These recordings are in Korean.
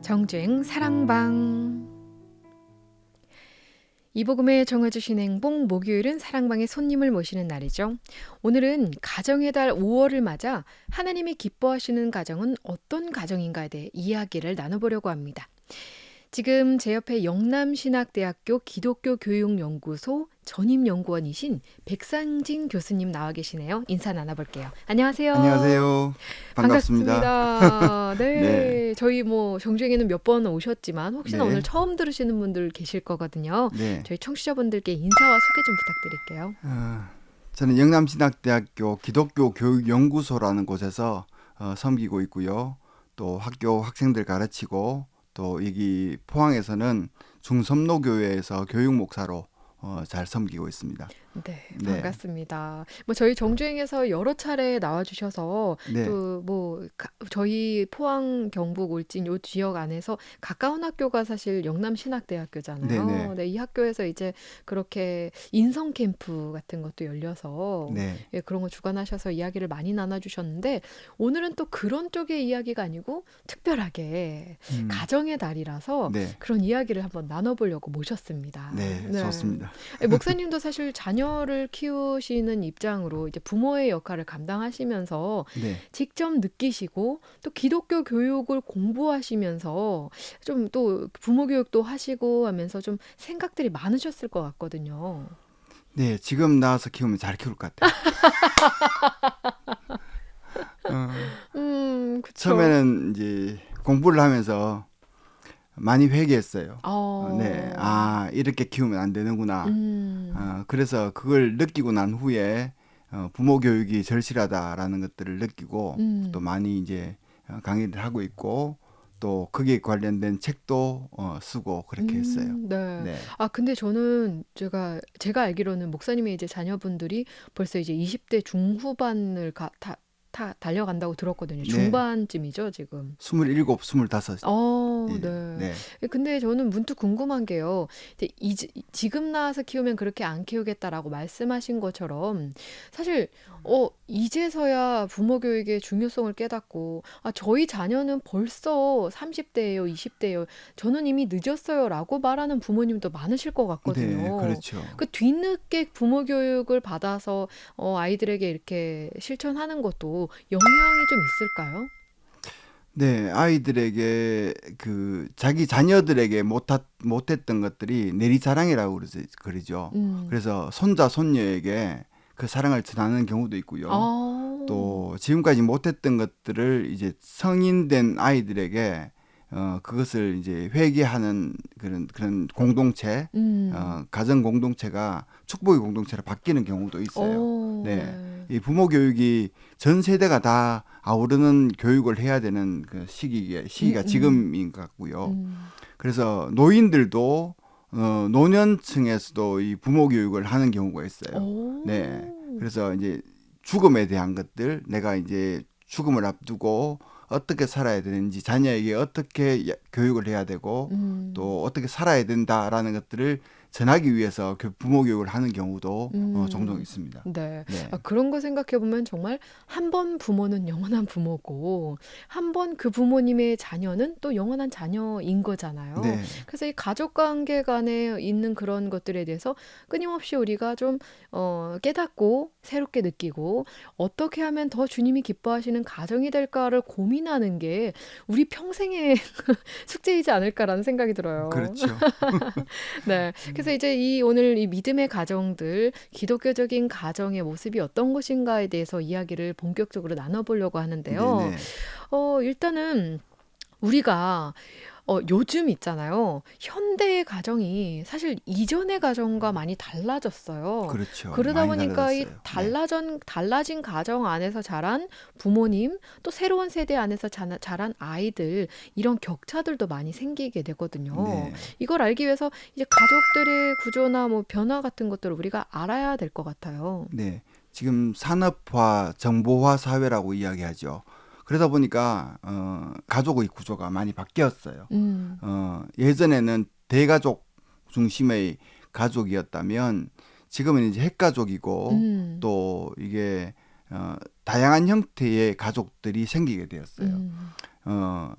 정주행 사랑방. 이복음에 정해주신 행복 목요일은 사랑방의 손님을 모시는 날이죠. 오늘은 가정의 달 5월을 맞아 하나님이 기뻐하시는 가정은 어떤 가정인가에 대해 이야기를 나눠보려고 합니다. 지금 제 옆에 영남신학대학교 기독교교육연구소 전임연구원이신 백상진 교수님 나와 계시네요. 인사 나눠볼게요. 안녕하세요. 안녕하세요. 반갑습니다. 반갑습니다. 네, 네, 저희 정주행에는 몇 번 오셨지만 혹시나 오늘 네, 처음 들으시는 분들 계실 거거든요. 네. 저희 청취자분들께 인사와 소개 좀 부탁드릴게요. 저는 영남신학대학교 기독교교육연구소라는 곳에서 섬기고 있고요. 또 학교 학생들 가르치고 또 여기 포항에서는 중섬로교회에서 교육목사로 잘 섬기고 있습니다. 네, 네, 반갑습니다. 저희 정주행에서 여러 차례 나와주셔서 네, 또 저희 포항, 경북, 울진 요 지역 안에서 가까운 학교가 사실 네, 영남신학대학교잖아요. 네, 네, 이 학교에서 이제 그렇게 인성 캠프 같은 것도 열려서 네, 예, 그런 거 주관하셔서 이야기를 많이 나눠주셨는데 오늘은 또 그런 쪽의 이야기가 아니고 특별하게 가정의 달이라서 네, 그런 이야기를 한번 나눠보려고 모셨습니다. 네, 네. 좋습니다. 목사님도 사실 자녀를 키우시는 입장으로 이제 부모의 역할을 감당하시면서 네, 직접 느끼시고 또 기독교 교육을 공부하시면서 좀 또 부모 교육도 하시고 하면서 좀 생각들이 많으셨을 것 같거든요. 네, 지금 나와서 키우면 잘 키울 것 같아요. 어, 그쵸. 처음에는 이제 공부를 하면서 많이 회개했어요. 네, 어, 이렇게 키우면 안 되는구나. 음, 그래서 그걸 느끼고 난 후에 부모 교육이 절실하다라는 것들을 느끼고 또 음. 많이 이제 강의를 하고 있고 또 거기에 관련된 책도 쓰고 그렇게 했어요. 네. 네, 아, 근데 저는 제가 알기로는 목사님의 이제 자녀분들이 벌써 이제 20대 중후반을 달려간다고 들었거든요. 네, 중반쯤이죠, 지금. 27, 25. 예, 네. 네, 근데 저는 문득 궁금한 게요. 이제 지금 나와서 키우면 그렇게 안 키우겠다라고 말씀하신 것처럼 사실 이제서야 부모 교육의 중요성을 깨닫고 저희 자녀는 벌써 30대예요, 20대예요. 저는 이미 늦었어요라고 말하는 부모님도 많으실 것 네, 같거든요. 그렇죠. 그 뒤늦게 부모 교육을 받아서 아이들에게 이렇게 실천하는 것도 영향이 좀 있을까요? 네, 아이들에게 자기 자녀들에게 못했던 것들이 내리사랑이라고 그러죠. 음. 그래서 손자, 손녀에게 그 사랑을 전하는 경우도 있고요. 아. 또 지금까지 못했던 것들을 이제 성인 된 아이들에게 그것을 이제 회개하는 그런 공동체, 음. 가정 공동체가 축복의 공동체로 바뀌는 경우도 있어요. 네. 네. 이 부모 교육이 전 세대가 다 아우르는 교육을 해야 되는 그 시기가 음. 지금인 것 같고요. 음. 그래서 노인들도 노년층에서도 이 부모 교육을 하는 경우가 있어요. 네. 오. 그래서 이제 죽음에 대한 것들, 내가 이제 죽음을 앞두고 어떻게 살아야 되는지, 자녀에게 어떻게 교육을 해야 되고, 음. 또 어떻게 살아야 된다라는 것들을 전하기 위해서 부모 교육을 하는 경우도 종종 음. 있습니다. 네. 네. 그런 거 생각해 보면 정말 한 번 부모는 영원한 부모고 한 번 그 부모님의 자녀는 또 영원한 자녀인 거잖아요. 네. 그래서 이 가족 관계 간에 있는 그런 것들에 대해서 끊임없이 우리가 좀 깨닫고 새롭게 느끼고 어떻게 하면 더 주님이 기뻐하시는 가정이 될까를 고민하는 게 우리 평생의 숙제이지 않을까라는 생각이 들어요. 그렇죠. 네. 그래서 이제 오늘 이 믿음의 가정들, 기독교적인 가정의 모습이 어떤 것인가에 대해서 이야기를 본격적으로 나눠보려고 하는데요. 네네. 일단은 우리가 요즘 있잖아요. 현대의 가정이 사실 이전의 가정과 많이 달라졌어요. 그렇죠. 그러다 많이 보니까 이 달라졌어요. 네. 달라진 가정 안에서 자란 부모님, 또 새로운 세대 안에서 자란 아이들, 이런 격차들도 많이 생기게 되거든요. 네. 이걸 알기 위해서 이제 가족들의 구조나 변화 같은 것들을 우리가 알아야 될 것 같아요. 네. 지금 산업화, 정보화 사회라고 이야기하죠. 그러다 보니까 가족의 구조가 많이 바뀌었어요. 음, 예전에는 대가족 중심의 가족이었다면 지금은 이제 핵가족이고 음, 또 이게 다양한 형태의 가족들이 생기게 되었어요. 음, 어,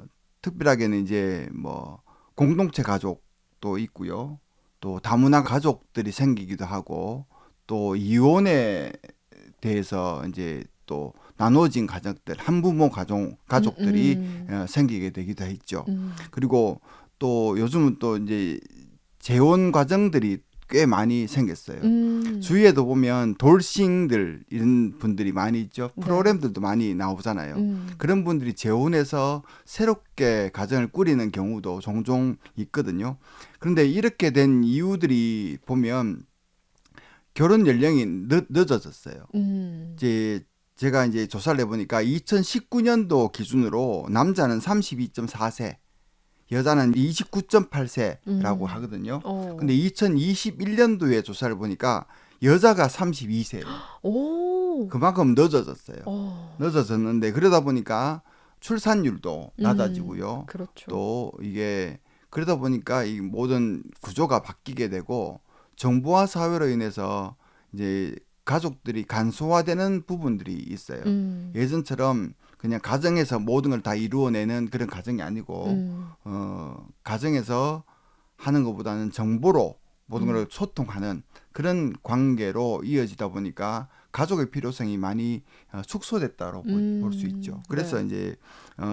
특별하게는 이제 뭐 공동체 가족도 있고요. 또 다문화 가족들이 생기기도 하고 또 이혼에 대해서 이제 또 나눠진 가족들, 한부모 가족들이 음. 생기게 되기도 했죠. 음. 그리고 또 요즘은 또 이제 재혼 과정들이 꽤 많이 생겼어요. 음. 주위에도 보면 돌싱들 이런 분들이 많이 있죠. 네. 프로그램들도 많이 나오잖아요. 음. 그런 분들이 재혼해서 새롭게 가정을 꾸리는 경우도 종종 있거든요. 그런데 이렇게 된 이유들이 보면 결혼 연령이 늦어졌어요. 음. 제가 이제 조사를 해보니까 2019년도 기준으로 남자는 32.4세, 여자는 29.8세라고 음. 하거든요. 어. 근데 2021년도에 조사를 보니까 여자가 32세예요. 오. 그만큼 늦어졌어요. 어. 늦어졌는데 그러다 보니까 출산율도 낮아지고요. 그렇죠. 또 이게 그러다 보니까 이 모든 구조가 바뀌게 되고 정보화 사회로 인해서 이제 가족들이 간소화되는 부분들이 있어요. 음. 예전처럼 그냥 가정에서 모든 걸 다 이루어내는 그런 가정이 아니고 음. 가정에서 하는 것보다는 정보로 모든 음. 걸 소통하는 그런 관계로 이어지다 보니까 가족의 필요성이 많이 축소됐다고 볼 수 있죠. 그래서 네. 이제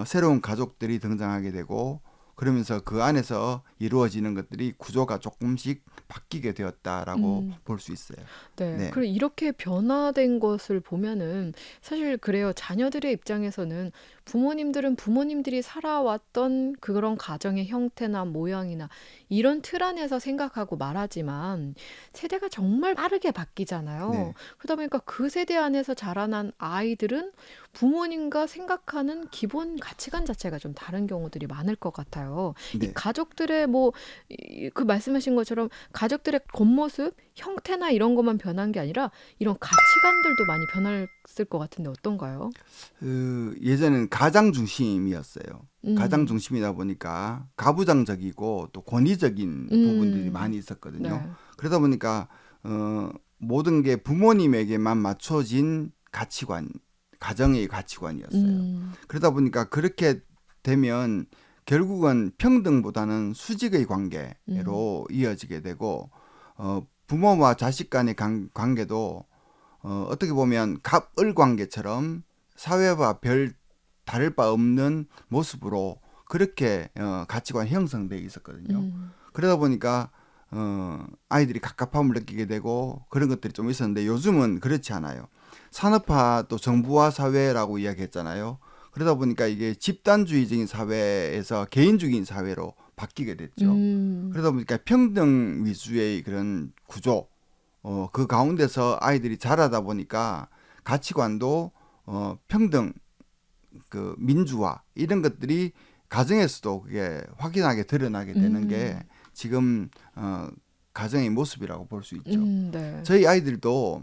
새로운 가족들이 등장하게 되고 그러면서 그 안에서 이루어지는 것들이 구조가 조금씩 바뀌게 되었다라고 음. 볼 수 있어요. 네. 네. 그리고 이렇게 변화된 것을 보면은 사실 그래요. 자녀들의 입장에서는 부모님들은 부모님들이 살아왔던 그런 가정의 형태나 모양이나 이런 틀 안에서 생각하고 말하지만 세대가 정말 빠르게 바뀌잖아요. 네. 그러다 보니까 그 세대 안에서 자라난 아이들은 부모님과 생각하는 기본 가치관 자체가 좀 다른 경우들이 많을 것 같아요. 이 네. 가족들의 뭐 그 말씀하신 것처럼 가족들의 겉모습, 형태나 이런 것만 변한 게 아니라 이런 가치관들도 많이 변했을 것 같은데 어떤가요? 예전에는 가장 중심이었어요. 가장 음. 중심이다 보니까 가부장적이고 또 권위적인 부분들이 음. 많이 있었거든요. 네. 그러다 보니까 모든 게 부모님에게만 맞춰진 가치관, 가정의 가치관이었어요. 음. 그러다 보니까 그렇게 되면 결국은 평등보다는 수직의 음. 관계로 이어지게 되고 부모와 자식 간의 관계도 어떻게 보면 갑을 관계처럼 사회와 별 다를 바 없는 모습으로 그렇게 가치관이 형성되어 있었거든요. 음. 그러다 보니까 아이들이 갑갑함을 느끼게 되고 그런 것들이 좀 있었는데 요즘은 그렇지 않아요. 산업화 또 정부화 사회라고 이야기했잖아요. 그러다 보니까 이게 집단주의적인 사회에서 개인주의인 사회로 바뀌게 됐죠. 음. 그러다 보니까 평등 위주의 그런 구조, 그 가운데서 아이들이 자라다 보니까 가치관도 평등, 그 민주화 이런 것들이 가정에서도 그게 확연하게 드러나게 되는 게 음. 지금 가정의 모습이라고 볼 수 있죠. 네. 저희 아이들도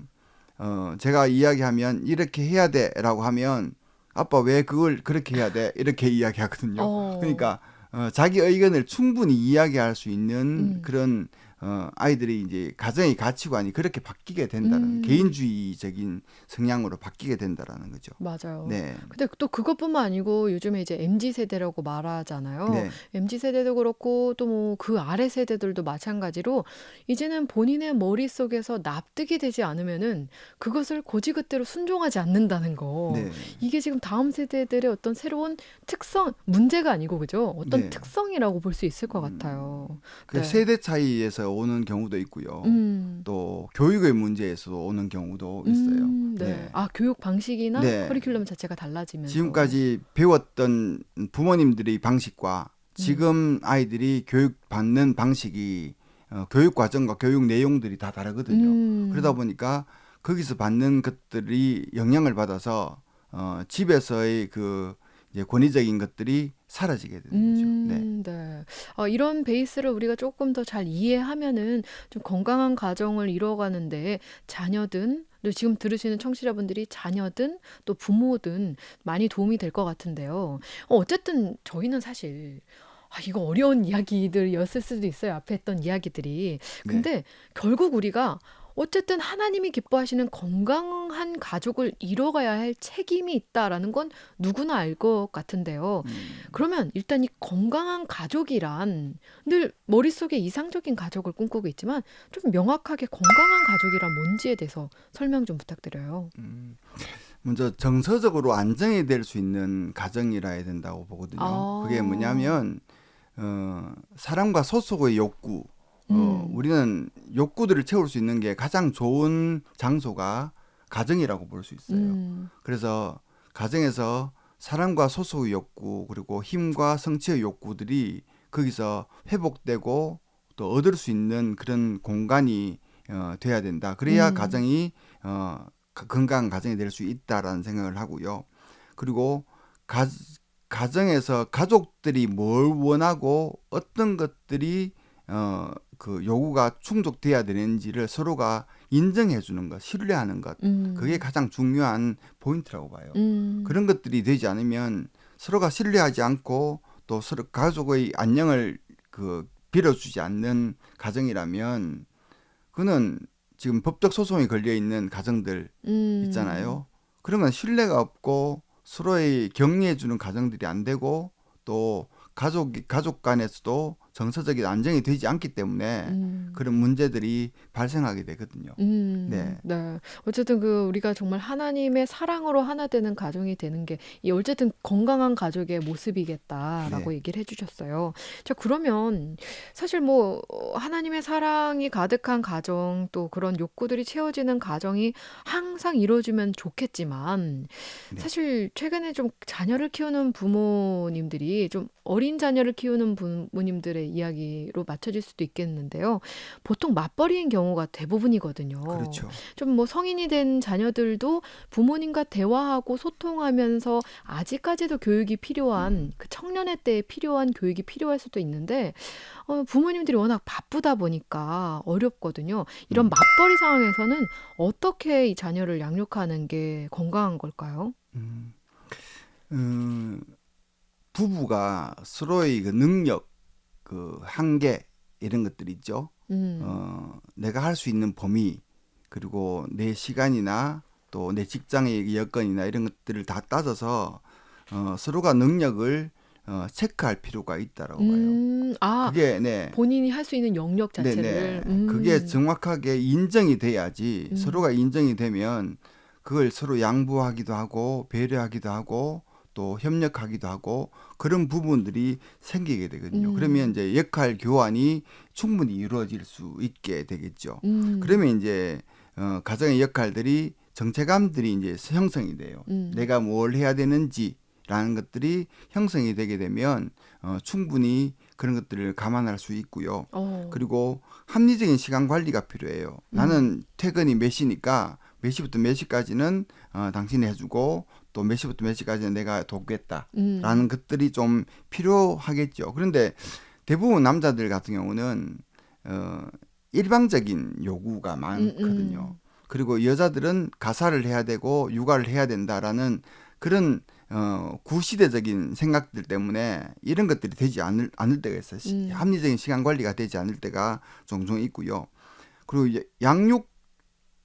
제가 이야기하면 이렇게 해야 돼라고 하면 아빠 왜 그걸 그렇게 해야 돼 이렇게 이야기하거든요. 어. 그러니까 자기 의견을 충분히 이야기할 수 있는 음. 그런 아이들이 이제 가정의 가치관이 그렇게 바뀌게 된다는 음. 개인주의적인 성향으로 바뀌게 된다라는 거죠. 맞아요. 네, 근데 또 그것뿐만 아니고 요즘에 이제 MZ 세대라고 말하잖아요. 네, MZ 세대도 그렇고 또 뭐 그 아래 세대들도 마찬가지로 이제는 본인의 머릿속에서 납득이 되지 않으면은 그것을 고지그대로 순종하지 않는다는 거. 네, 이게 지금 다음 세대들의 어떤 새로운 특성, 문제가 아니고 그죠? 어떤 네. 특성이라고 볼 수 있을 것 같아요. 음, 그 네. 세대 차이에서 오는 경우도 있고요. 음. 또 교육의 문제에서도 오는 경우도 있어요. 네. 네, 아, 교육 방식이나 네. 커리큘럼 자체가 달라지면서. 지금까지 배웠던 부모님들의 방식과 음. 지금 아이들이 교육받는 방식이 교육 과정과 교육 내용들이 다 다르거든요. 그러다 음. 보니까 거기서 받는 것들이 영향을 받아서 집에서의 그 이제 권위적인 것들이 사라지게 되는 거죠. 네, 네. 이런 베이스를 우리가 조금 더 잘 이해하면은 좀 건강한 가정을 이뤄가는데 자녀든 또 지금 들으시는 청취자분들이 자녀든 또 부모든 많이 도움이 될 것 같은데요. 어쨌든 저희는 사실 이거 어려운 이야기들이었을 수도 있어요. 앞에 했던 이야기들이. 네, 근데 결국 우리가 어쨌든 하나님이 기뻐하시는 건강한 가족을 이뤄가야 할 책임이 있다라는 건 누구나 알 것 같은데요. 그러면 일단 이 건강한 가족이란 늘 머릿속에 이상적인 가족을 꿈꾸고 있지만 좀 명확하게 건강한 가족이란 뭔지에 대해서 설명 좀 부탁드려요. 음, 먼저 정서적으로 안정이 될 수 있는 가정이라 해야 된다고 보거든요. 그게 아, 뭐냐면 사랑과 소속의 욕구. 음, 우리는 욕구들을 채울 수 있는 게 가장 좋은 장소가 가정이라고 볼 수 있어요. 음, 그래서 가정에서 사랑과 소속의 욕구 그리고 힘과 성취의 욕구들이 거기서 회복되고 또 얻을 수 있는 그런 공간이 돼야 된다. 그래야 음, 가정이 건강한 가정이 될 수 있다라는 생각을 하고요. 그리고 가, 가정에서 가족들이 뭘 원하고 어떤 것들이 그 요구가 충족돼야 되는지를 서로가 인정해 주는 것, 신뢰하는 것. 그게 음, 가장 중요한 포인트라고 봐요. 음, 그런 것들이 되지 않으면 서로가 신뢰하지 않고 또 서로 가족의 안녕을 빌어주지 않는 가정이라면 그는 지금 법적 소송이 걸려 있는 가정들 음, 있잖아요. 그런 건 신뢰가 없고 서로의 격려해 주는 가정들이 안 되고 또 가족 간에서도 정서적인 안정이 되지 않기 때문에 음. 그런 문제들이 발생하게 되거든요. 네. 네. 어쨌든 우리가 정말 하나님의 사랑으로 하나 되는 가정이 되는 게, 이 어쨌든 건강한 가족의 모습이겠다라고 네. 얘기를 해주셨어요. 자, 그러면 사실 하나님의 사랑이 가득한 가정, 또 그런 욕구들이 채워지는 가정이 항상 이루어지면 좋겠지만, 네. 사실 최근에 좀 자녀를 키우는 부모님들이 좀 어린 자녀를 키우는 부모님들의 이야기로 맞춰질 수도 있겠는데요. 보통 맞벌이인 경우가 대부분이거든요. 그렇죠. 좀 성인이 된 자녀들도 부모님과 대화하고 소통하면서 아직까지도 교육이 필요한, 그 청년의 때에 필요한 교육이 필요할 수도 있는데, 부모님들이 워낙 바쁘다 보니까 어렵거든요. 이런 음. 맞벌이 상황에서는 어떻게 이 자녀를 양육하는 게 건강한 걸까요? 음. 음, 부부가 서로의 그 능력, 그 한계 이런 것들 있죠. 음, 내가 할 수 있는 범위 그리고 내 시간이나 또 내 직장의 여건이나 이런 것들을 다 따져서 서로가 능력을 체크할 필요가 있다라고 봐요. 아, 그게 네, 본인이 할 수 있는 영역 네네. 자체를, 그게 정확하게 인정이 돼야지 음, 서로가 인정이 되면 그걸 서로 양보하기도 하고 배려하기도 하고 또 협력하기도 하고 그런 부분들이 생기게 되거든요. 그러면 음, 이제 역할 교환이 충분히 이루어질 수 있게 되겠죠. 음, 그러면 이제 가정의 역할들이 정체감들이 이제 형성이 돼요. 음, 내가 뭘 해야 되는지라는 것들이 형성이 되게 되면 충분히 그런 것들을 감안할 수 있고요. 어, 그리고 합리적인 시간 관리가 필요해요. 음, 나는 퇴근이 몇 시니까 몇 시부터 몇 시까지는 당신이 해주고 또 몇 시부터 몇 시까지는 내가 돕겠다. 음, 라는 것들이 좀 필요하겠죠. 그런데 대부분 남자들 같은 경우는 어, 일방적인 요구가 음, 많거든요. 음, 그리고 여자들은 가사를 해야 되고 육아를 해야 된다라는 그런 구시대적인 생각들 때문에 이런 것들이 되지 않을 때가 있어요. 음, 합리적인 시간 관리가 되지 않을 때가 종종 있고요. 그리고 양육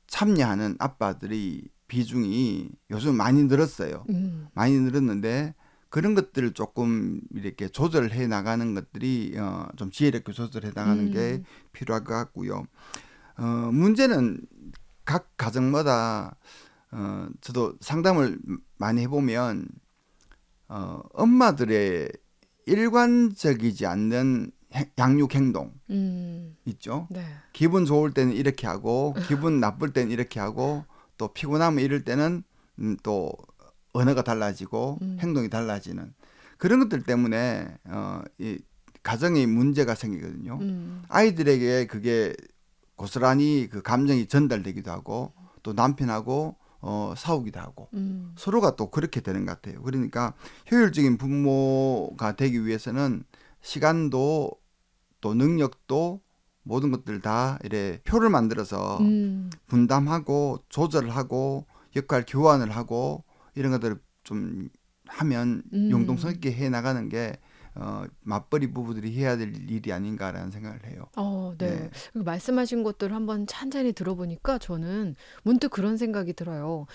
참여하는 아빠들이 비중이 요즘 많이 늘었어요. 음, 많이 늘었는데 그런 것들을 조금 이렇게 조절해 나가는 것들이 좀 지혜롭게 조절해 나가는 게 음, 필요할 것 같고요. 문제는 각 가정마다 저도 상담을 많이 해보면 엄마들의 일관적이지 않는 양육 행동 있죠. 네, 기분 좋을 때는 이렇게 하고 기분 나쁠 때는 이렇게 하고 또 피곤하면 이럴 때는 또 언어가 달라지고 음, 행동이 달라지는 그런 것들 때문에 이 가정에 문제가 생기거든요. 음, 아이들에게 그게 고스란히 그 감정이 전달되기도 하고 또 남편하고 싸우기도 하고 음, 서로가 또 그렇게 되는 것 같아요. 그러니까 효율적인 부모가 되기 위해서는 시간도 또 능력도 모든 것들 다 이래 표를 만들어서 음, 분담하고 조절을 하고 역할 교환을 하고 이런 것들을 좀 하면 융통성 음, 있게 해 나가는 게 맞벌이 부부들이 해야 될 일이 아닌가라는 생각을 해요. 네. 네, 말씀하신 것들 한번 찬찬히 들어보니까 저는 문득 그런 생각이 들어요.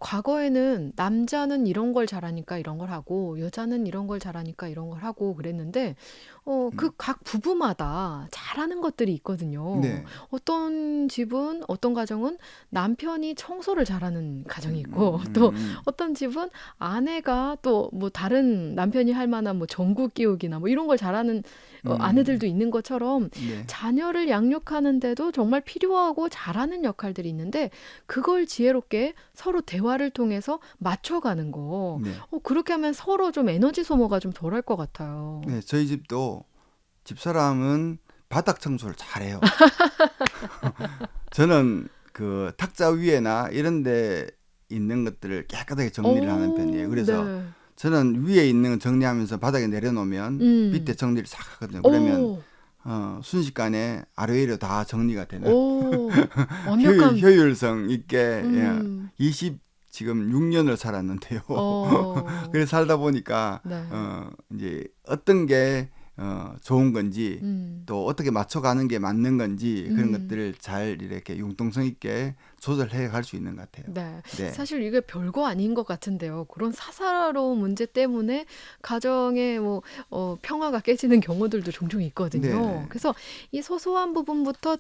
과거에는 남자는 이런 걸 잘하니까 이런 걸 하고, 여자는 이런 걸 잘하니까 이런 걸 하고 그랬는데, 그 음, 각 부부마다 잘하는 것들이 있거든요. 네, 어떤 집은, 어떤 가정은 남편이 청소를 잘하는 가정이 음, 있고, 음, 또 음, 어떤 집은 아내가 또 뭐 다른 남편이 할 만한 뭐 전구 끼우기나 뭐 이런 걸 잘하는 음, 아내들도 있는 것처럼 네, 자녀를 양육하는데도 정말 필요하고 잘하는 역할들이 있는데 그걸 지혜롭게 서로 대화를 통해서 맞춰가는 거. 네, 그렇게 하면 서로 좀 에너지 소모가 좀 덜할 것 같아요. 네. 저희 집도 집사람은 바닥 청소를 잘해요. 저는 그 탁자 위에나 이런 데 있는 것들을 깨끗하게 정리를 하는 편이에요. 그래서 네. 저는 위에 있는 거 정리하면서 바닥에 내려놓으면 밑에 음. 정리를 싹 하거든요. 그러면 오, 순식간에 아래위로 다 정리가 되는 오, 완벽한, 효율성 있게 예, 음, 지금 6년을 살았는데요. 어, 그래서 살다 보니까 네. 이제 어떤 게 좋은 건지 음, 또 어떻게 맞춰가는 게 맞는 건지 그런 음. 것들을 잘 이렇게 융통성 있게 조절해 갈 수 있는 것 같아요. 네. 네, 사실 이게 별거 아닌 것 같은데요. 그런 사사로운 문제 때문에 가정의 뭐, 평화가 깨지는 경우들도 종종 네, 있거든요. 네, 그래서 이 소소한 부분부터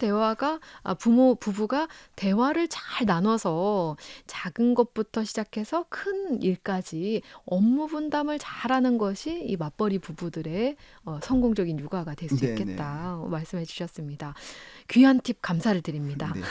부부가 대화를 잘 나눠서 작은 것부터 시작해서 큰 일까지 업무 분담을 잘하는 것이 이 맞벌이 부부들의 성공적인 육아가 될 수 네, 네, 있겠다 말씀해 주셨습니다. 귀한 팁 감사를 드립니다. 네,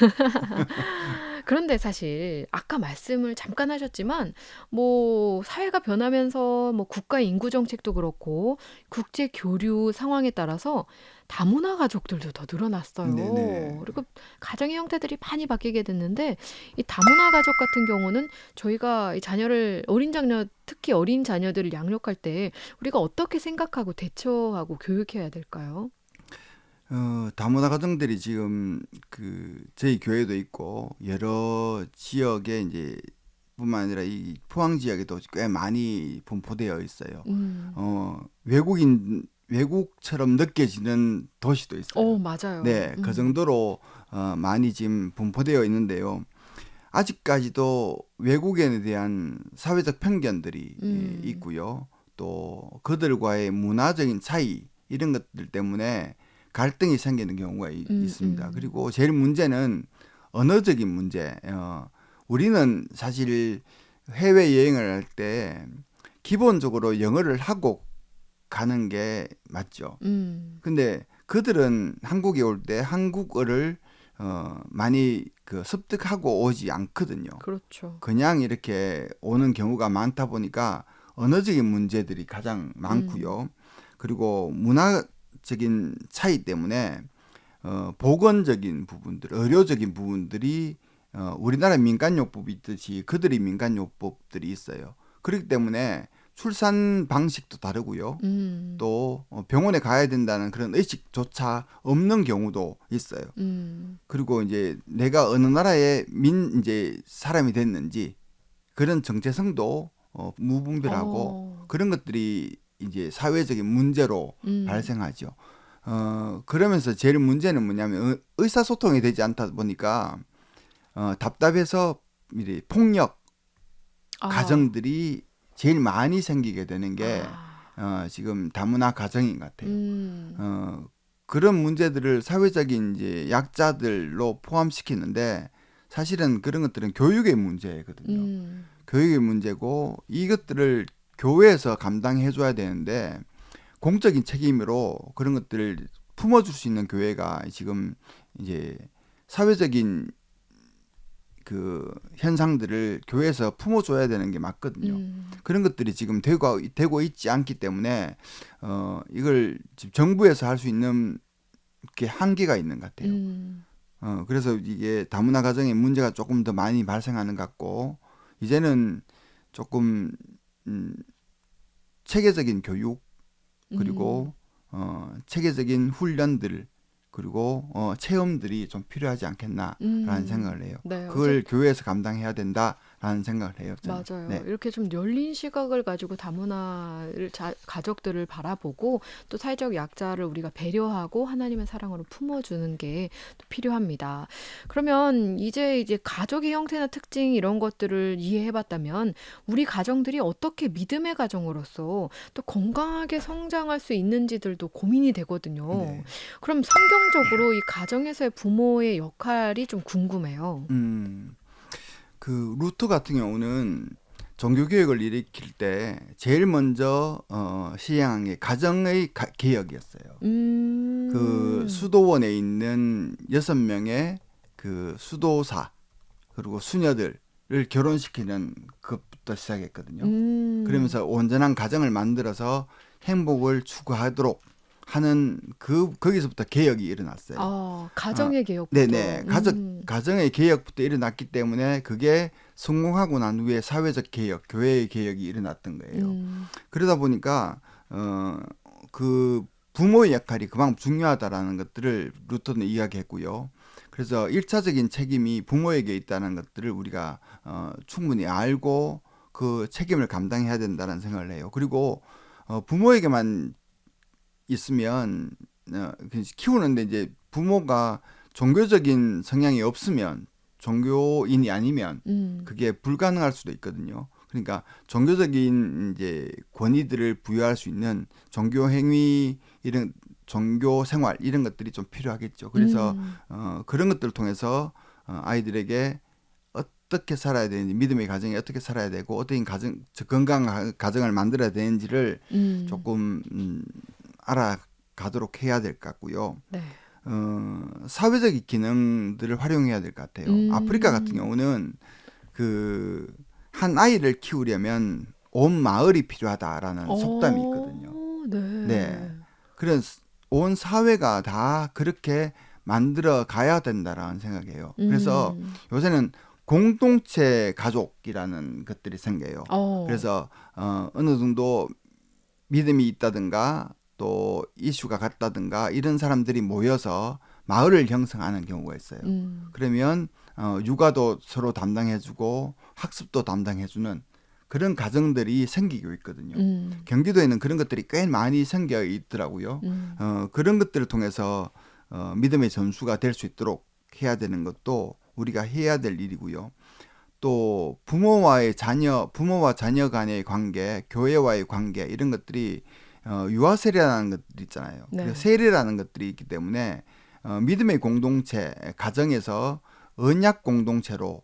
그런데 사실 아까 말씀을 잠깐 하셨지만 뭐 사회가 변하면서 뭐 국가 인구 정책도 그렇고 국제 교류 상황에 따라서 다문화 가족들도 더 네, 늘어났어요. 네. 그리고 가정의 형태들이 많이 바뀌게 됐는데 이 다문화 가족 같은 경우는 저희가 이 자녀를 어린 자녀 특히 어린 자녀들을 양육할 때 우리가 어떻게 생각하고 대처하고 교육해야 될까요? 다문화 가정들이 지금 그 저희 교회도 있고 여러 지역에 이제 뿐만 아니라 이 포항 지역에도 꽤 많이 분포되어 있어요. 음. 외국처럼 느껴지는 도시도 있어요. 맞아요. 네, 그 정도로 많이 지금 분포되어 있는데요. 아직까지도 외국인에 대한 사회적 편견들이 음. 있고요. 또 그들과의 문화적인 차이 이런 것들 때문에 갈등이 생기는 경우가 음. 있습니다. 그리고 제일 문제는 언어적인 문제. 우리는 사실 해외 여행을 할 때 기본적으로 영어를 하고 가는 게 맞죠. 음. 근데 그들은 한국에 올 때 한국어를 많이 그 습득하고 오지 않거든요. 그렇죠. 그냥 이렇게 오는 경우가 많다 보니까 언어적인 문제들이 가장 음. 많고요. 그리고 문화적인 차이 때문에 보건적인 부분들, 의료적인 부분들이 우리나라 민간요법이 있듯이 그들이 민간요법들이 있어요. 그렇기 때문에 출산 방식도 다르고요. 음. 또 병원에 가야 된다는 그런 의식조차 없는 경우도 있어요. 음. 그리고 이제 내가 어느 나라의 이제 사람이 됐는지 그런 정체성도 무분별하고 어. 그런 것들이 이제 사회적인 문제로 음. 발생하죠. 그러면서 제일 문제는 뭐냐면 의사소통이 되지 않다 보니까 답답해서 이제 폭력 아. 가정들이 제일 많이 생기게 되는 게 아. 지금 다문화 가정인 것 같아요. 음. 어, 그런 문제들을 사회적인 이제 약자들로 포함시키는데 사실은 그런 것들은 교육의 문제거든요. 음. 교육의 문제고 이것들을 교회에서 감당해 줘야 되는데 공적인 책임으로 그런 것들을 품어줄 수 있는 교회가 지금 이제 사회적인 그 현상들을 교회에서 품어줘야 되는 게 맞거든요. 음. 그런 것들이 지금 되고 있지 않기 때문에 이걸 지금 정부에서 할 수 있는 게 한계가 있는 것 같아요. 음. 그래서 이게 다문화 가정의 문제가 조금 더 많이 발생하는 것 같고 이제는 조금 음, 체계적인 교육 음. 그리고 체계적인 훈련들 그리고 체험들이 좀 필요하지 않겠나라는 음. 생각을 해요. 네. 그걸 교회에서 감당해야 된다. 라는 생각을 해요, 저는. 맞아요. 네. 이렇게 좀 열린 시각을 가지고 다문화를 가족들을 바라보고 또 사회적 약자를 우리가 배려하고 하나님의 사랑으로 품어주는 게 또 필요합니다. 그러면 이제 가족의 형태나 특징 이런 것들을 이해해봤다면 우리 가정들이 어떻게 믿음의 가정으로서 또 건강하게 성장할 수 있는지들도 고민이 되거든요. 네. 그럼 성경적으로 이 가정에서의 부모의 역할이 좀 궁금해요. 음, 그 루트 같은 경우는 종교개혁을 일으킬 때 제일 먼저 시행한 게 가정의 개혁이었어요. 그 음, 수도원에 있는 6명의 그 수도사 그리고 수녀들을 결혼시키는 것부터 시작했거든요. 음. 그러면서 온전한 가정을 만들어서 행복을 추구하도록 하는 거기서부터 개혁이 일어났어요. 어, 가정의 개혁부터. 네네. 가정의 개혁부터 일어났기 때문에 그게 성공하고 난 후에 사회적 개혁, 교회의 개혁이 일어났던 거예요. 음, 그러다 보니까 그 부모의 역할이 그만큼 중요하다라는 것들을 루터는 이야기했고요. 그래서 일차적인 책임이 부모에게 있다는 것들을 우리가 충분히 알고 그 책임을 감당해야 된다는 생각을 해요. 그리고 부모에게만 있으면 키우는데 이제 부모가 종교적인 성향이 없으면 종교인이 아니면 음, 그게 불가능할 수도 있거든요. 그러니까 종교적인 이제 권위들을 부여할 수 있는 종교 행위 이런 종교 생활 이런 것들이 좀 필요하겠죠. 그래서 음, 그런 것들을 통해서 아이들에게 어떻게 살아야 되는지 믿음의 가정이 어떻게 살아야 되고 어떤 건강한 가정을 만들어야 되는지를 음, 조금 알아가도록 해야 될 것 같고요. 네. 사회적 기능들을 활용해야 될 것 같아요. 아프리카 같은 음, 경우는 그 한 아이를 키우려면 온 마을이 필요하다라는 속담이 있거든요. 네. 네. 그래서 온 사회가 다 그렇게 만들어 가야 된다라는 생각이에요. 그래서 음, 요새는 공동체 가족이라는 것들이 생겨요. 어, 그래서 어느 정도 믿음이 있다든가 또 이슈가 같다든가 이런 사람들이 모여서 마을을 형성하는 경우가 있어요. 음, 그러면 육아도 서로 담당해주고 학습도 담당해주는 그런 가정들이 생기고 있거든요. 음, 경기도에는 그런 것들이 꽤 많이 생겨 있더라고요. 음, 그런 것들을 통해서 믿음의 전수가 될 수 있도록 해야 되는 것도 우리가 해야 될 일이고요. 또 부모와 자녀 간의 관계, 교회와의 관계 이런 것들이 유아세례라는 것들이 있잖아요. 그리고 네. 세례라는 것들이 있기 때문에 믿음의 공동체, 가정에서 언약 공동체로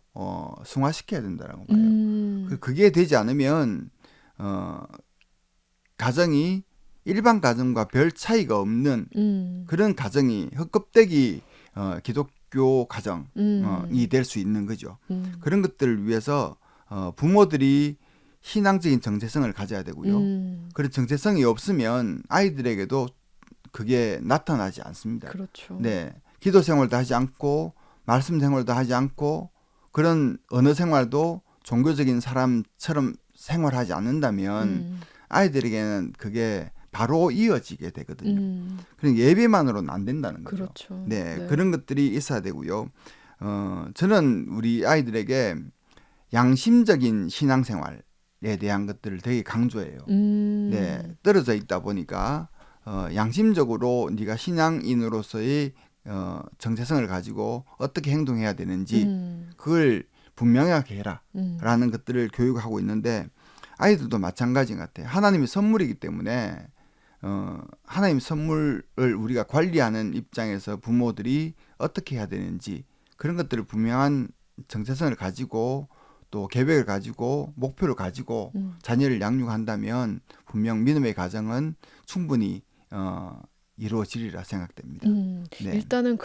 승화시켜야 된다고 봐요. 음, 그게 되지 않으면 어, 가정이 일반 가정과 별 차이가 없는 음, 그런 가정이 헛껍데기 기독교 가정이 음, 될 수 있는 거죠. 음, 그런 것들을 위해서 부모들이 신앙적인 정체성을 가져야 되고요. 음, 그런 정체성이 없으면 아이들에게도 그게 나타나지 않습니다. 그렇죠. 네, 기도 생활도 하지 않고 말씀 생활도 하지 않고 그런 언어 생활도 종교적인 사람처럼 생활하지 않는다면 음, 아이들에게는 그게 바로 이어지게 되거든요. 음, 그냥 예배만으로는 안 된다는 거죠. 그렇죠. 네, 네. 그런 것들이 있어야 되고요. 저는 우리 아이들에게 양심적인 신앙생활에 대한 것들을 되게 강조해요. 네, 음, 떨어져 있다 보니까 양심적으로 네가 신앙인으로서의 정체성을 가지고 어떻게 행동해야 되는지 음, 그걸 분명하게 음, 해라라는 것들을 교육하고 있는데 아이들도 마찬가지인 것 같아요. 하나님의 선물이기 때문에 하나님 선물을 우리가 관리하는 입장에서 부모들이 어떻게 해야 되는지 그런 것들을 분명한 정체성을 가지고 또 계획을 가지고 목표를 가지고 음. 자녀를 양육한다면 분명 믿음의 가정은 충분히 이루어지리라 생각됩니다. 네, 일단은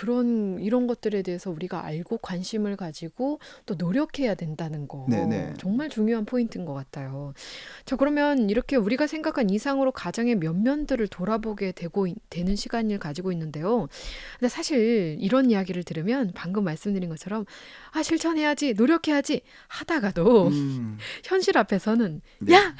이런 것들에 대해서 우리가 알고 관심을 가지고 또 노력해야 된다는 네, 거. 네, 정말 중요한 포인트인 것 같아요. 자, 그러면 이렇게 우리가 생각한 이상으로 가정의 면면들을 돌아보게 되는 시간을 가지고 있는데요. 근데 사실 이런 이야기를 들으면 방금 말씀드린 것처럼, 실천해야지, 노력해야지 하다가도 음, 현실 앞에서는, 네, 야!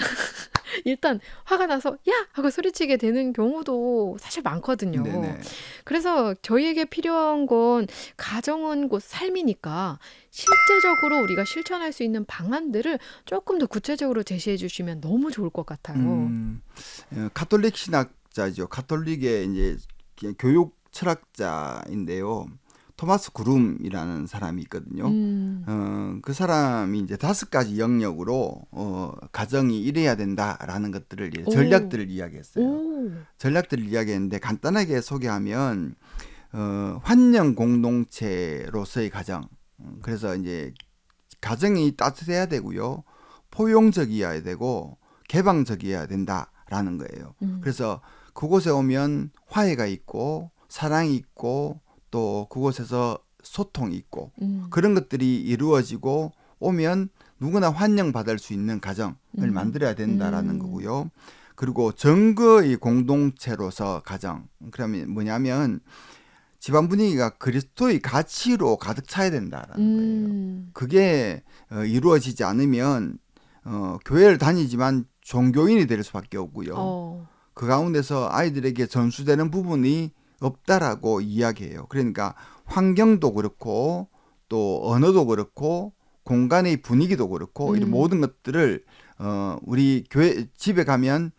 일단 화가 나서 야! 하고 소리치게 되는 경우도 사실 많거든요. 네네. 그래서 저희에게 필요한 건 가정은 곧 삶이니까 실제적으로 우리가 실천할 수 있는 방안들을 조금 더 구체적으로 제시해 주시면 너무 좋을 것 같아요. 가톨릭 신학자죠. 가톨릭의 이제 교육 철학자인데요. 토마스 구름이라는 사람이 있거든요. 그 사람이 이제 5가지 영역으로 가정이 이래야 된다라는 것들을 오, 전략들을 이야기했어요. 오, 전략들을 이야기했는데 간단하게 소개하면 환영 공동체로서의 가정. 그래서 이제 가정이 따뜻해야 되고요. 포용적이어야 되고 개방적이어야 된다라는 거예요. 음, 그래서 그곳에 오면 화해가 있고 사랑이 있고 또 그곳에서 소통이 있고 음, 그런 것들이 이루어지고 오면 누구나 환영받을 수 있는 가정을 음, 만들어야 된다라는 음, 거고요. 그리고 정거의 공동체로서 가정. 그러면 뭐냐면 집안 분위기가 그리스도의 가치로 가득 차야 된다라는 거예요. 음, 그게 이루어지지 않으면 교회를 다니지만 종교인이 될 수밖에 없고요. 어, 그 가운데서 아이들에게 전수되는 부분이 없다라고 이야기해요. 그러니까 환경도 그렇고 또 언어도 그렇고 공간의 분위기도 그렇고 이런 음, 모든 것들을 우리 교회 집에 가면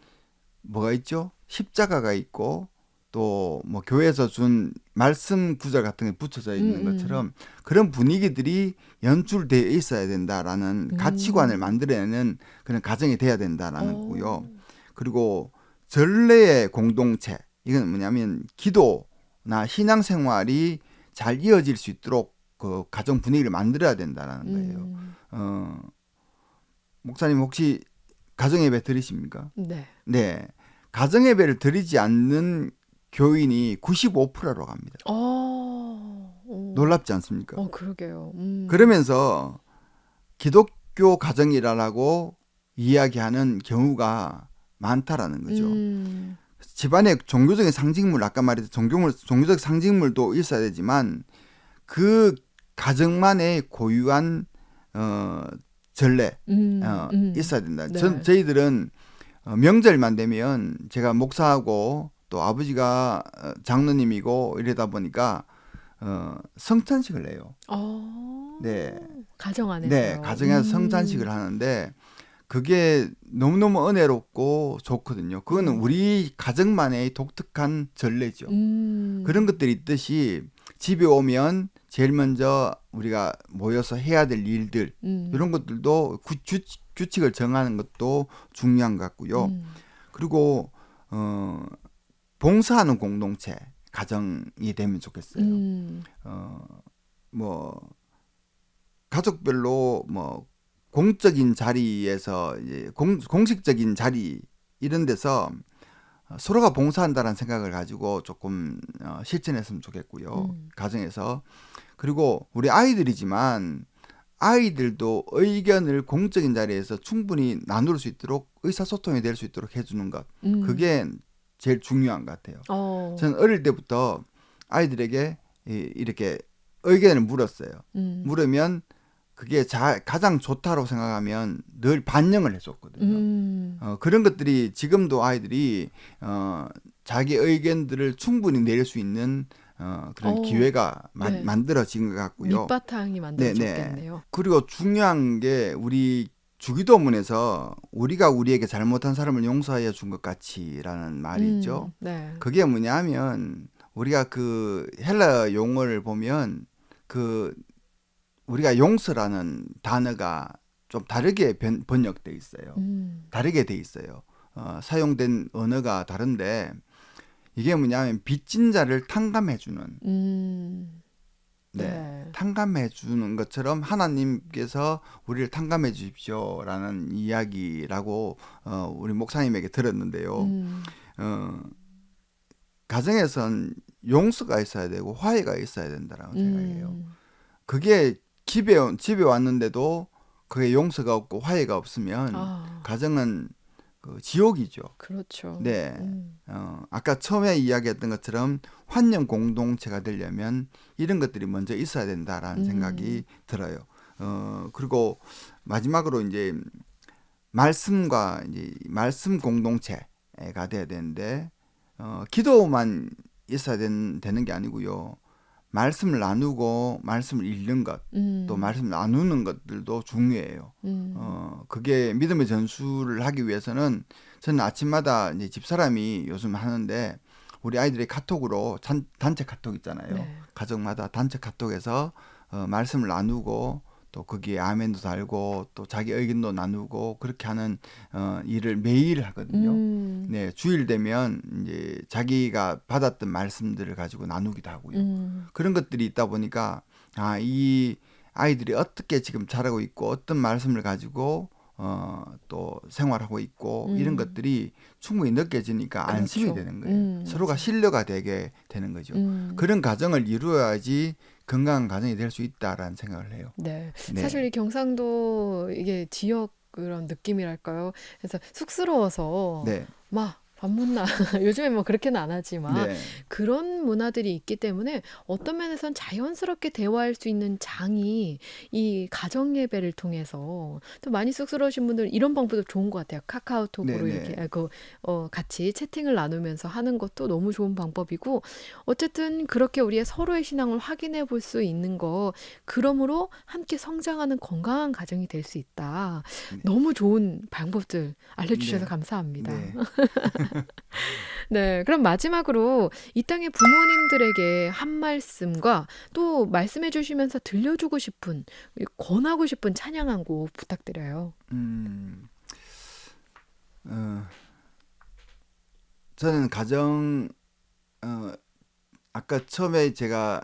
뭐가 있죠? 십자가가 있고 또 뭐 교회에서 준 말씀 구절 같은 게 붙여져 있는 음, 것처럼 그런 분위기들이 연출되어 있어야 된다라는 가치관을 음, 만들어내는 그런 가정이 돼야 된다라는 어, 거고요. 그리고 전례의 공동체 이건 뭐냐면 기도나 신앙생활이 잘 이어질 수 있도록 그 가정 분위기를 만들어야 된다라는 거예요. 음, 어, 목사님 혹시 가정 예배 드리십니까? 네. 네. 가정 예배를 드리지 않는 교인이 95%로 갑니다. 오, 놀랍지 않습니까? 그러게요. 그러면서 기독교 가정이라고 이야기하는 경우가 많다라는 거죠. 음, 집안에 종교적인 상징물, 아까 말했던 종교적 상징물도 있어야 되지만 그 가정만의 고유한 어, 전례 있어야 된다. 네. 저희들은 명절만 되면 제가 목사하고 또 아버지가 장로님이고 이러다 보니까 성찬식을 해요. 네, 가정 네, 안에서요. 가정에서 성찬식을 하는데 그게 너무너무 은혜롭고 좋거든요. 그거는 음, 우리 가정만의 독특한 전례죠. 그런 음, 것들이 있듯이 집에 오면 제일 먼저 우리가 모여서 해야 될 일들 음, 이런 것들도 규칙을 정하는 것도 중요한 것 같고요. 음, 그리고 어, 봉사하는 공동체 가정이 되면 좋겠어요. 음, 어, 뭐 가족별로 뭐 공적인 자리에서 이제 공식적인 자리 이런 데서 서로가 봉사한다는 생각을 가지고 조금 실천했으면 좋겠고요. 음, 가정에서. 그리고 우리 아이들이지만 아이들도 의견을 공적인 자리에서 충분히 나눌 수 있도록 의사소통이 될 수 있도록 해주는 것. 음, 그게 제일 중요한 것 같아요. 어, 저는 어릴 때부터 아이들에게 이렇게 의견을 물었어요. 음, 물으면 그게 가장 좋다고 생각하면 늘 반영을 해줬거든요. 음, 그런 것들이 지금도 아이들이 자기 의견들을 충분히 낼 수 있는 그런 어, 기회가 네. 만들어진 것 같고요. 밑바탕이 네네. 만들어졌겠네요. 그리고 중요한 게 우리 주기도문에서 우리가 우리에게 잘못한 사람을 용서하여 준 것 같이라는 말이 있죠. 네. 그게 뭐냐면 우리가 그 헬라 용어를 보면 그 우리가 용서라는 단어가 좀 다르게 번역돼 있어요. 음, 다르게 돼 있어요. 사용된 언어가 다른데 이게 뭐냐면 빚진 자를 탕감해주는 음, 네, 네. 탕감해 주는 것처럼 하나님께서 우리를 탕감해 주십시오라는 이야기라고 우리 목사님에게 들었는데요. 음, 어, 가정에선 용서가 있어야 되고 화해가 있어야 된다라고 생각해요. 음, 그게 집에 왔는데도 그게 용서가 없고 화해가 없으면 아, 가정은 그 지옥이죠. 그렇죠. 네. 아까 처음에 이야기했던 것처럼 환영 공동체가 되려면 이런 것들이 먼저 있어야 된다라는 음, 생각이 들어요. 그리고 마지막으로 이제 말씀과 이제 말씀 공동체가 돼야 되는데 기도만 있어야 되는 게 아니고요. 말씀을 나누고 말씀을 읽는 것, 또 음, 말씀을 나누는 것들도 중요해요. 음, 그게 믿음의 전수를 하기 위해서는 저는 아침마다 이제 집사람이 요즘 하는데 우리 아이들이 카톡으로 단체 카톡 있잖아요. 네. 가정마다 단체 카톡에서 말씀을 나누고 또 거기에 아멘도 달고 또 자기 의견도 나누고 그렇게 하는 일을 매일 하거든요. 음, 네, 주일 되면 이제 자기가 받았던 말씀들을 가지고 나누기도 하고요. 음, 그런 것들이 있다 보니까 이 아이들이 어떻게 지금 자라고 있고 어떤 말씀을 가지고 또 생활하고 있고 이런 음, 것들이 충분히 느껴지니까 안심이 그렇죠. 되는 거예요. 서로가 맞아요. 신뢰가 되게 되는 거죠. 음. 그런 가정을 이루어야지 건강한 가정이 될 수 있다라는 생각을 해요. 네. 네, 사실 이 경상도 이게 지역 그런 느낌이랄까요? 그래서 쑥스러워서 네, 막 반문나 요즘에 뭐 그렇게는 안 하지만 네, 그런 문화들이 있기 때문에 어떤 면에선 자연스럽게 대화할 수 있는 장이 이 가정 예배를 통해서 또 많이 쑥스러우신 분들 이런 방법도 좋은 것 같아요. 네, 카카오톡으로 이렇게 네, 같이 채팅을 나누면서 하는 것도 너무 좋은 방법이고 어쨌든 그렇게 우리의 서로의 신앙을 확인해 볼 수 있는 거 그러므로 함께 성장하는 건강한 가정이 될 수 있다. 네, 너무 좋은 방법들 알려주셔서 네, 감사합니다. 네. 네, 그럼 마지막으로 이 땅의 부모님들에게 한 말씀과 또 말씀해 주시면서 들려주고 싶은, 권하고 싶은 찬양 한 곡 부탁드려요. 음, 어, 저는 가정 어, 아까 처음에 제가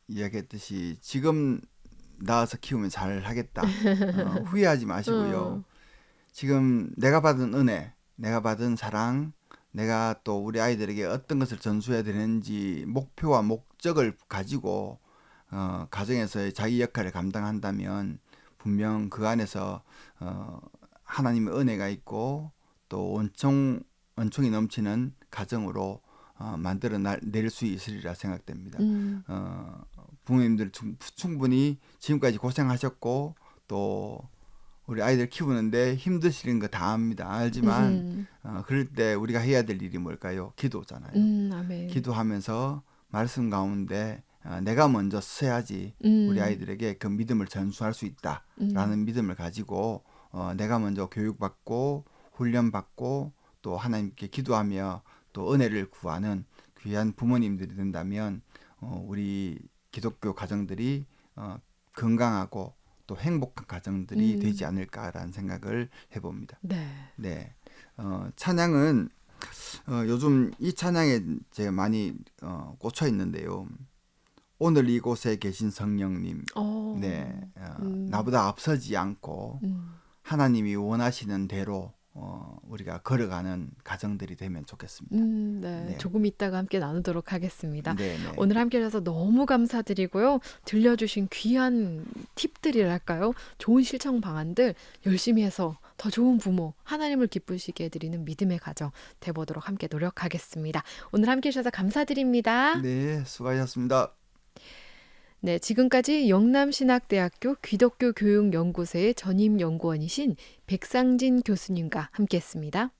이야기했듯이 지금 낳아서 키우면 잘 하겠다. 후회하지 마시고요. 어, 지금 내가 받은 은혜, 내가 받은 사랑, 내가 또 우리 아이들에게 어떤 것을 전수해야 되는지 목표와 목적을 가지고 가정에서의 자기 역할을 감당한다면 분명 그 안에서 어, 하나님의 은혜가 있고 또 원총이 넘치는 가정으로 만들어 낼 수 있으리라 생각됩니다. 음, 부모님들 충분히 지금까지 고생하셨고 또 우리 아이들 키우는데 힘드시는 거 다 압니다. 알지만 음, 그럴 때 우리가 해야 될 일이 뭘까요? 기도잖아요. 아멘. 기도하면서 말씀 가운데 내가 먼저 서야지 우리 음, 아이들에게 그 믿음을 전수할 수 음, 있다라는 믿음을 가지고 내가 먼저 교육받고 훈련받고 또 하나님께 기도하며 또 은혜를 구하는 귀한 부모님들이 된다면 우리 기독교 가정들이 건강하고 또 행복한 가정들이 되지 음, 않을까라는 생각을 해봅니다. 네. 네, 찬양은 요즘 이 찬양에 제가 많이 꽂혀 있는데요. 오늘 이곳에 계신 성령님, 네, 어, 음, 나보다 앞서지 않고 음, 하나님이 원하시는 대로 우리가 걸어가는 가정들이 되면 좋겠습니다. 네. 네, 조금 이따가 함께 나누도록 하겠습니다. 네, 네, 오늘 함께 해주셔서 너무 감사드리고요. 들려주신 귀한 팁들이랄까요? 좋은 실천 방안들 열심히 해서 더 좋은 부모, 하나님을 기쁘시게 해드리는 믿음의 가정 돼보도록 함께 노력하겠습니다. 오늘 함께 해주셔서 감사드립니다. 네, 수고하셨습니다. 네, 지금까지 영남신학대학교 기독교교육연구소의 전임 연구원이신 백상진 교수님과 함께했습니다.